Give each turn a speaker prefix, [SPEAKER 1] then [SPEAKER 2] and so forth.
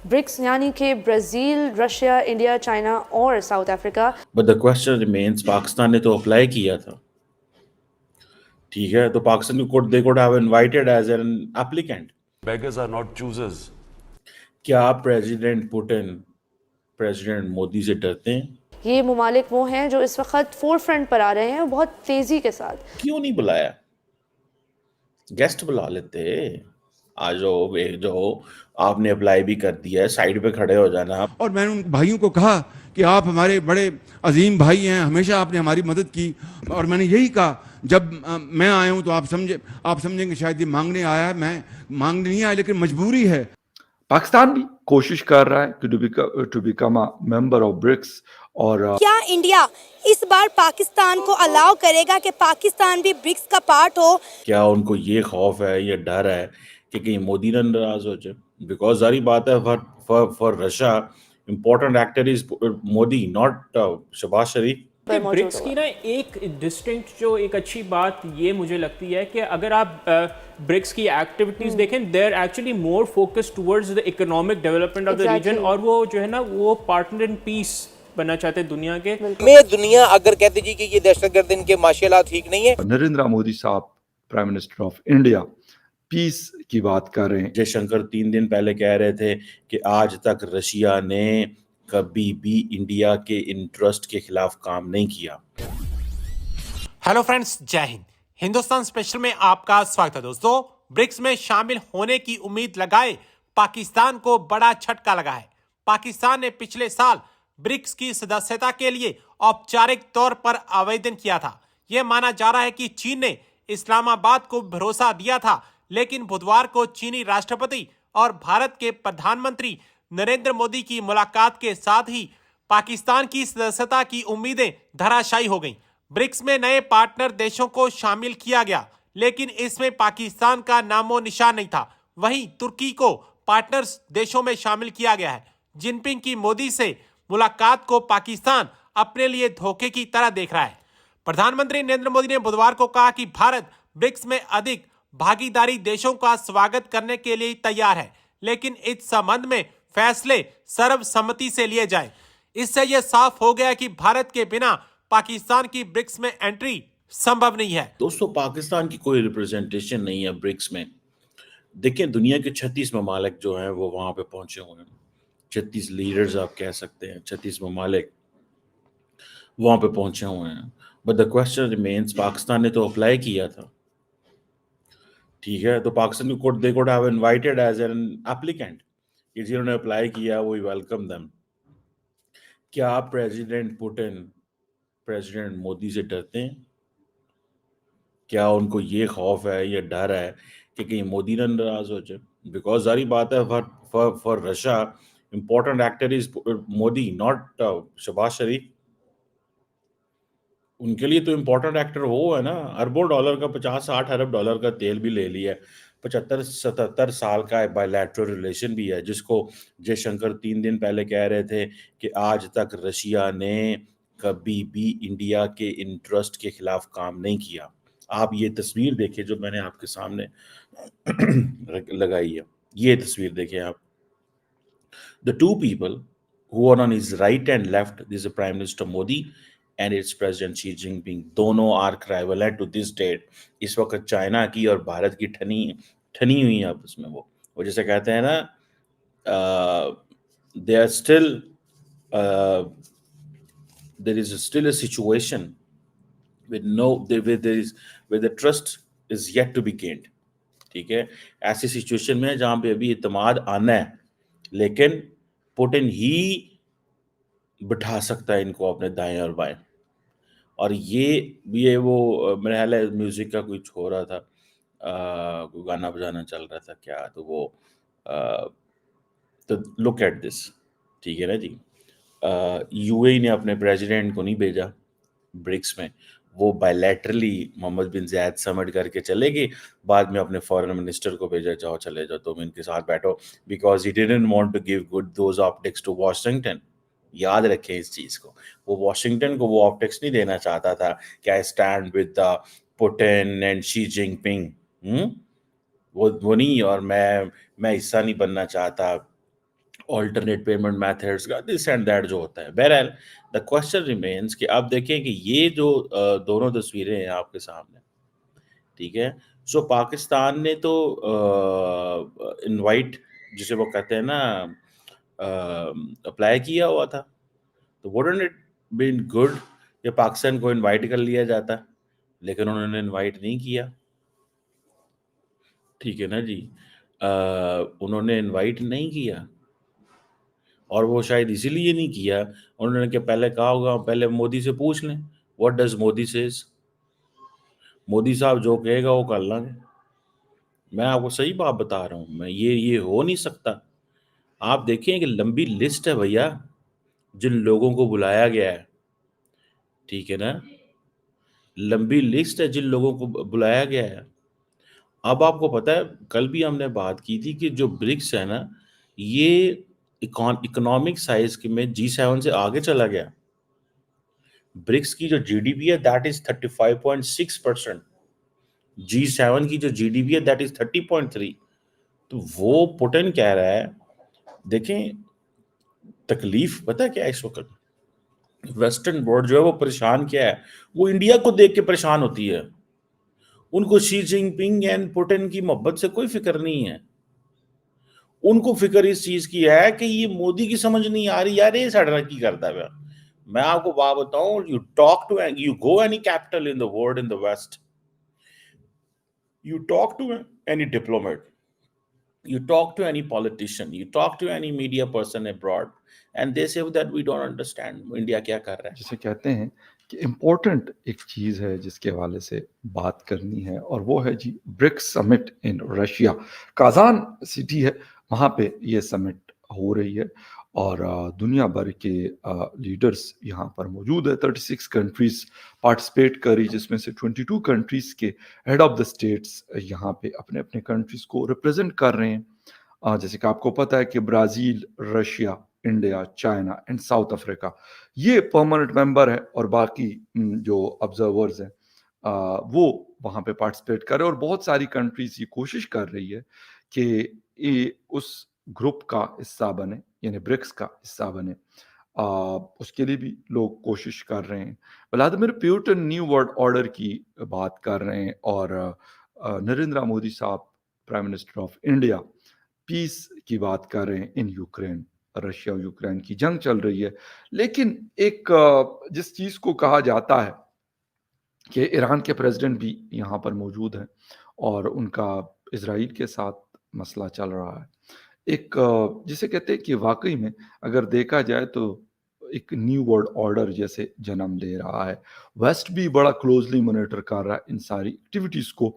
[SPEAKER 1] BRICS यानी कि Brazil, Russia, India, China और south Africa.
[SPEAKER 2] But the question remains, Pakistan ने तो अप्लाई किया था, ठीक है, तो पाकिस्तान को they could have invited as an applicant.
[SPEAKER 3] Beggars are not choosers.
[SPEAKER 2] क्या प्रेसिडेंट पुतिन प्रेसिडेंट मोदी से डरते हैं?
[SPEAKER 1] ये ममालिक वो हैं जो इस वक्त फोर फ्रंट पर आ रहे हैं बहुत तेज़ी के साथ।
[SPEAKER 2] क्यों नहीं बुलाया? गेस्ट बुला लेते। आ जाओ, भेज जाओ, आपने अप्लाई भी कर दिया है, साइड पे खड़े हो जाना।
[SPEAKER 4] और मैंने उन भाइयों को कहा कि आप हमारे बड़े अजीम भाई हैं, हमेशा आपने हमारी मदद की। और मैंने यही कहा, जब मैं आया हूं तो आप समझेंगे शायद ये मांगने आया है। मैं मांगने नहीं आया, लेकिन मजबूरी है।
[SPEAKER 5] पाकिस्तान भी कोशिश कर रहा है to become a member of BRICS. और
[SPEAKER 6] क्या इंडिया इस बार पाकिस्तान को अलाउ करेगा कि पाकिस्तान भी ब्रिक्स का पार्ट हो?
[SPEAKER 2] क्या उनको ये खौफ है, ये डर है कि कहीं मोदी ना नाराज हो जाए? बिकॉज सारी बात है, for Russia important actor is Modi, not Shahbaz Sharif.
[SPEAKER 7] BRICS की ना एक डिस्टिंक्ट जो एक अच्छी बात ये मुझे लगती है कि अगर आप ब्रिक्स की एक्टिविटीज देखें, there actually more focus towards the economic development of the region, और वो जो है ना वो पार्टनर इन पीस बनना चाहते हैं दुनिया के।
[SPEAKER 8] मैं दुनिया अगर कहती जी कि ये दहशतगर्द इनके माशाल्लाह ठीक नहीं है।
[SPEAKER 5] नरेंद्र मोदी साहब prime minister of India peace की बात कर रहे हैं।
[SPEAKER 2] जयशंकर 3 दिन पहले कह रहे थे कि आज तक रशिया ने कभी भी इंडिया के इंटरेस्ट के खिलाफ काम नहीं किया।
[SPEAKER 9] हेलो फ्रेंड्स, जय हिंद। हिंदुस्तान स्पेशल में आपका स्वागत है। दोस्तों, ब्रिक्स में शामिल होने की उम्मीद लगाए पाकिस्तान को बड़ा झटका लगा है। पाकिस्तान ने पिछले साल ब्रिक्स की सदस्यता के लिए औपचारिक तौर पर आवेदन किया था। यह माना जा रहा है कि चीन ने इस्लामाबाद को भरोसा दिया था, लेकिन बुधवार को चीनी राष्ट्रपति और भारत के प्रधानमंत्री नरेंद्र मोदी की मुलाकात के साथ ही पाकिस्तान की सदस्यता की उम्मीदें धराशायी हो गईं। ब्रिक्स में नए पार्टनर देशों को शामिल किया गया, लेकिन इसमें पाकिस्तान का नामो निशान नहीं था। वहीं तुर्की को पार्टनर देशों में शामिल किया गया है। जिनपिंग की मोदी से मुलाकात को पाकिस्तान अपने लिए धोखे की तरह देख रहा है। प्रधानमंत्री नरेंद्र मोदी ने बुधवार को कहा कि भारत ब्रिक्स में अधिक भागीदारी देशों का स्वागत करने के लिए तैयार है, लेकिन इस संबंध में फैसले सर्वसम्मति से लिए जाएं। इससे यह साफ हो गया कि भारत के बिना पाकिस्तान की ब्रिक्स में एंट्री संभव नहीं है।
[SPEAKER 2] दोस्तों, पाकिस्तान की कोई रिप्रेजेंटेशन नहीं है ब्रिक्स में। देखिए, दुनिया के 36 ममालिक जो हैं वो वहां पे पहुंचे हुए हैं। 36 लीडर्स आप कह सकते हैं, 36 ममालिक वहां पे पहुंचे हुए हैं। But the question remains, Pakistan ने तो अप्लाई किया था, ठीक है, तो पाकिस्तान को they could have invited as an applicant. ये जिन्होंने अप्लाई किया वो वेलकम देम। क्या प्रेसिडेंट पुतिन प्रेसिडेंट मोदी से डरते हैं? क्या उनको ये खौफ है, ये डर है कि कहीं मोदी ना नाराज हो जाए? बिकॉज सारी बात है, for Russia important actor is Modi, not Shahbaz Sharif. उनके लिए तो इम्पोर्टेंट एक्टर वो है ना। अरबों डॉलर का, 50-60 अरब डॉलर का तेल भी ले लिया है। 75-77 साल का बायलैटरल रिलेशन भी है, जिसको जयशंकर 3 दिन पहले कह रहे थे कि आज तक रशिया ने कभी भी इंडिया के इंटरेस्ट के खिलाफ काम नहीं किया। आप ये तस्वीर देखिए जो मैंने आपके सामने लगाई है, ये तस्वीर देखिए आप। The two people who are on his right and left, this is Prime Minister Modi and its President Xi Jinping, दोनों आर्क राइवल हैं टू दिस डेट। इस वक्त चाइना की और भारत की ठनी हुई है आपस में। वो जैसे कहते हैं ना, they are still, there is still a situation with no where the trust is yet to be gained, ठीक है। ऐसी सिचुएशन में जहां पे अभी इत्मीनान आना है, लेकिन पुतिन ही बिठा सकता है इनको अपने दाएं और बाएं। और ये वो मेरे ख्याल है म्यूजिक का कुछ हो रहा था, कोई गाना बजाना चल रहा था क्या, तो वो तो लुक एट दिस, ठीक है ना जी। यूएई ने अपने प्रेसिडेंट को नहीं भेजा ब्रिक्स में, वो बायलैटरली मोहम्मद बिन जायद समिट करके चले गए। बाद में अपने फॉरेन मिनिस्टर को भेजा, जाओ चले जाओ तुम इनके साथ बैठो, because he didn't want to give good those optics to Washington. याद रखें इस चीज को, वो वॉशिंगटन को वो ऑप्टिक्स नहीं देना चाहता था कि I stand with Putin and Xi Jinping. वो नहीं, और मैं हिस्सा नहीं बनना चाहता। ऑल्टरनेट पेमेंट मेथड्स का दिस एंड दैट जो होता है। बहरहाल द क्वेश्चन रिमेन्स कि आप देखें कि ये जो दोनों तस्वीरें हैं आपके सामने, ठीक है, सो पाकिस्तान ने तो इनवाइट जिसे वो कहते हैं ना अप्लाई किया हुआ था, तो वुडंट इट बीन गुड कि पाकिस्तान को इनवाइट कर लिया जाता, लेकिन उन्होंने इनवाइट नहीं किया, ठीक है ना जी। उन्होंने इनवाइट नहीं किया और वो शायद इसीलिए नहीं किया, उन्होंने क्या पहले कहा होगा पहले मोदी से पूछ लें, what does Modi says, Modi साहब जो कहेगा वो कर लेंगे। मैं आपको सही बात बता रहा हूँ, मैं ये हो नहीं सकता। आप देखें कि लंबी लिस्ट है भैया जिन लोगों को बुलाया गया है, ठीक है ना, लंबी लिस्ट है जिन लोगों को बुलाया गया है। अब आपको पता है कल भी हमने बात की थी कि जो ब्रिक्स है ना, ये इकोनॉमिक साइज के में G7 से आगे चला गया। ब्रिक्स की जो जीडीपी है दैट इज 35.6%, G7 की जो जीडीपी है दैट इज 30.3। तो वो पुतिन कह रहा है, देखें तकलीफ पता है क्या है इस वक्त, वेस्टर्न वर्ल्ड जो है वो परेशान क्या है, वो इंडिया को देख के परेशान होती है। उनको शी जिनपिंग एंड पुतिन की मोहब्बत से कोई फिक्र नहीं है, उनको फिक्र इस चीज की है कि ये मोदी की समझ नहीं आ रही यार, ये साढ़ा की करता है। मैं आपको बात बताऊं, you go any capital in the world in the west, you talk to any diplomat, you talk to any politician, you talk to any media person abroad, and they say that we don't understand India क्या कर रहा है।
[SPEAKER 5] जिसे कहते हैं कि important एक चीज़ है जिसके हवाले से बात करनी है, और वो है जी BRICS summit in Russia. Kazan city है, वहाँ पे ये समिट हो रही है और दुनिया भर के लीडर्स यहाँ पर मौजूद है। 36 कंट्रीज पार्टिसिपेट करी, जिसमें से 22 कंट्रीज के हेड ऑफ द स्टेट्स यहाँ पे अपने अपने कंट्रीज को रिप्रेजेंट कर रहे हैं। जैसे कि आपको पता है कि Brazil, Russia, India, China and south Africa ये परमानेंट मेंबर है, और बाकी जो ऑब्जर्वर्स हैं वो वहाँ पे पार्टिसिपेट कर रहे हैं। और बहुत सारी कंट्रीज ये कोशिश कर रही है कि ये उस ग्रुप का हिस्सा बने, यानी ब्रिक्स का हिस्सा बने। उसके लिए भी लोग कोशिश कर रहे हैं। Vladimir Putin new world order की बात कर रहे हैं, और नरेंद्र मोदी साहब prime minister of India peace की बात कर रहे हैं इन यूक्रेन। रशिया और यूक्रेन की जंग चल रही है, लेकिन एक जिस चीज को कहा जाता है कि ईरान के प्रेसिडेंट भी यहाँ पर मौजूद हैं और उनका इजराइल के साथ मसला चल रहा है। एक जिसे कहते हैं कि वाकई में अगर देखा जाए तो एक न्यू वर्ल्ड ऑर्डर जैसे जन्म ले रहा है। वेस्ट भी बड़ा क्लोजली मॉनिटर कर रहा है इन सारी एक्टिविटीज को।